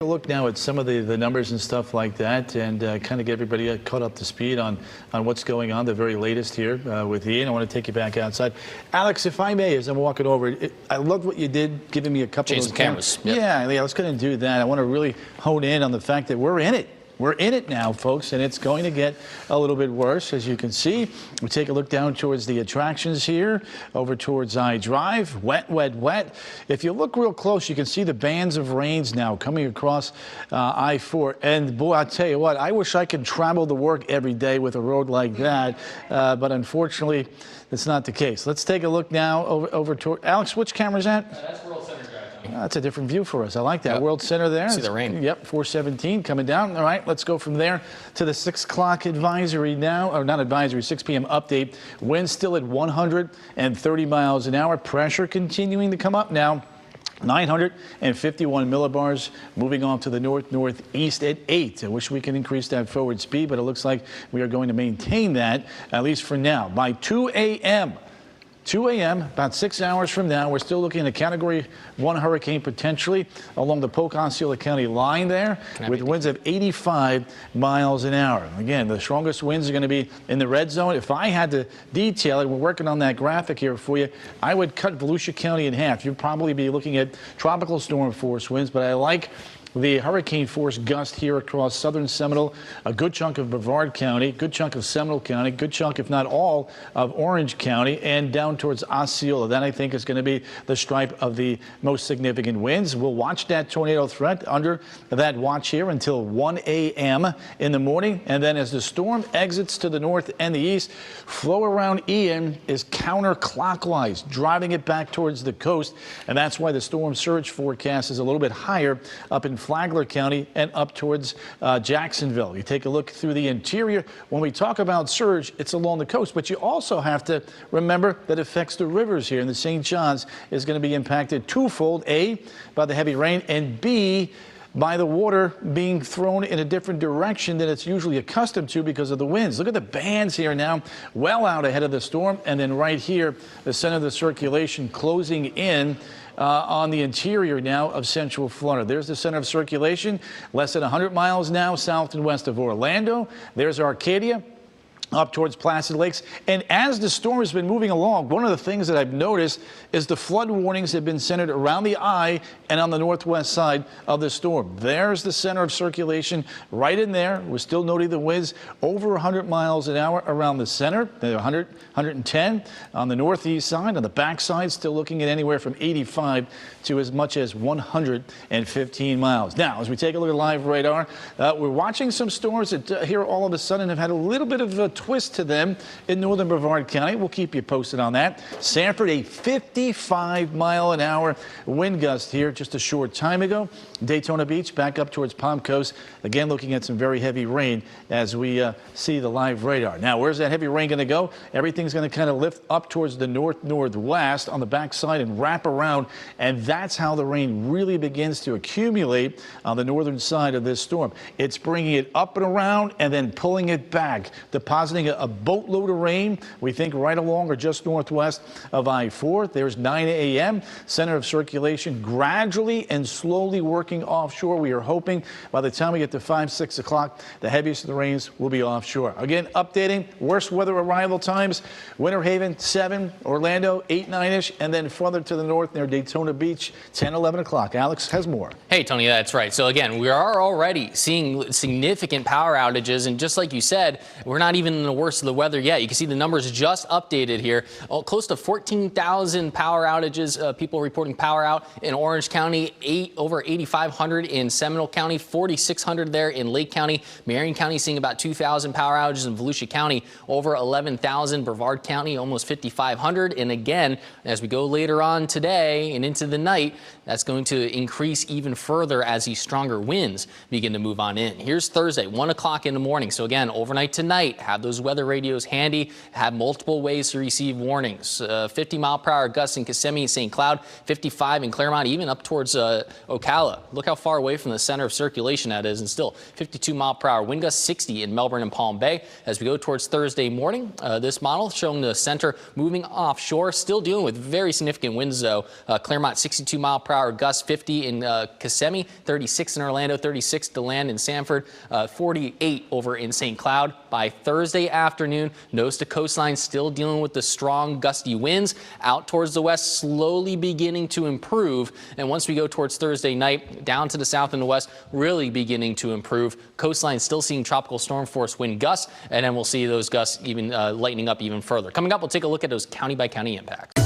Look now at some of the numbers and stuff like that, and kind of get everybody caught up to speed on what's going on, the very latest here with Ian. I want to take you back outside. Alex, if I may, as I'm walking over, I loved what you did, giving me a couple Change of those cameras. Yep. Yeah, let's go and do that. I want to really hone in on the fact that we're in it. We're in it now, folks, and it's going to get a little bit worse. As you can see, we take a look down towards the attractions here, over towards I-Drive. Wet, wet, wet. If you look real close, you can see the bands of rains now coming across I-4. And boy, I'll tell you what, I wish I could travel to work every day with a road like that, but unfortunately, that's not the case. Let's take a look now over toward Alex. Which camera is that? That's World Center Drive. That's a different view for us. I like that. Yep. World Center there. See the rain. Yep, 417 coming down. All right, let's go from there to the 6 o'clock advisory now, or not advisory, 6 p.m. update. Wind still at 130 miles an hour. Pressure continuing to come up now. 951 millibars, moving off to the northeast at 8. I wish we could increase that forward speed, but it looks like we are going to maintain that, at least for now. By 2 a.m., about 6 hours from now, we're still looking at a Category 1 hurricane potentially along the Polk Osceola County line there with winds of 85 miles an hour. Again, the strongest winds are going to be in the red zone. If I had to detail it, we're working on that graphic here for you, I would cut Volusia County in half. You'd probably be looking at tropical storm force winds, but I like the hurricane force gust here across southern Seminole, a good chunk of Brevard County, good chunk of Seminole County, good chunk, if not all, of Orange County, and down towards Osceola. That, I think, is going to be the stripe of the most significant winds. We'll watch that tornado threat under that watch here until 1 a.m. in the morning. And then as the storm exits to the north and the east, flow around Ian is counterclockwise, driving it back towards the coast. And that's why the storm surge forecast is a little bit higher up in Flagler County and up towards Jacksonville. You take a look through the interior. When we talk about surge, it's along the coast, but you also have to remember that it affects the rivers here, and the St. Johns is going to be impacted twofold: A, by the heavy rain, and B, by the water being thrown in a different direction than it's usually accustomed to because of the winds. Look at the bands here now, well out ahead of the storm, and then right here, the center of the circulation closing in on the interior now of central Florida. There's the center of circulation, less than 100 miles now south and west of Orlando. There's Arcadia, up towards Placid Lakes. And as the storm has been moving along, one of the things that I've noticed is the flood warnings have been centered around the eye and on the northwest side of the storm. There's the center of circulation right in there. We're still noting the winds over 100 miles an hour around the center, 100, 110 on the northeast side. On the back side, still looking at anywhere from 85 to as much as 115 miles. Now, as we take a look at live radar, we're watching some storms that here all of a sudden have had a little bit of a twist to them in northern Brevard County. We'll keep you posted on that. Sanford, a 55-mile-an-hour wind gust here just a short time ago. Daytona Beach back up towards Palm Coast. Again, looking at some very heavy rain as we see the live radar. Now, where's that heavy rain going to go? Everything's going to kind of lift up towards the northwest on the backside and wrap around, and that's how the rain really begins to accumulate on the northern side of this storm. It's bringing it up and around and then pulling it back, depositing a boatload of rain, we think, right along or just northwest of I-4. There's 9 a.m. Center of circulation gradually and slowly working offshore. We are hoping by the time we get to 5, 6 o'clock, the heaviest of the rains will be offshore. Again, updating worst weather arrival times: Winter Haven 7, Orlando 8, 9-ish, and then further to the north near Daytona Beach 10, 11 o'clock. Alex has more. Hey, Tony, that's right. So again, we are already seeing significant power outages, and just like you said, we're not even in the worst of the weather yet. You can see the numbers just updated here. Close to 14,000 power outages, people reporting power out in Orange County, over 8,500 in Seminole County, 4,600 there in Lake County. Marion County seeing about 2,000 power outages. In Volusia County, over 11,000. Brevard County, almost 5,500. And again, as we go later on today and into the night, that's going to increase even further as these stronger winds begin to move on in. Here's Thursday, 1 o'clock in the morning. So again, overnight tonight, have those those weather radios handy, have multiple ways to receive warnings. 50-mile-per-hour gusts in Kissimmee, St. Cloud, 55 in Claremont, even up towards Ocala. Look how far away from the center of circulation that is, and still 52-mile-per-hour wind gusts, 60 in Melbourne and Palm Bay. As we go towards Thursday morning, this model showing the center moving offshore, still dealing with very significant winds, though. Claremont, 62-mile-per-hour gusts, 50 in Kissimmee, 36 in Orlando, 36 to land in Sanford, 48 over in St. Cloud. By Thursday afternoon, nose to coastline still dealing with the strong gusty winds. Out towards the west, slowly beginning to improve. And once we go towards Thursday night, down to the south and the west, really beginning to improve. Coastline still seeing tropical storm force wind gusts, and then we'll see those gusts even lightening up even further. Coming up, we'll take a look at those county by county impacts.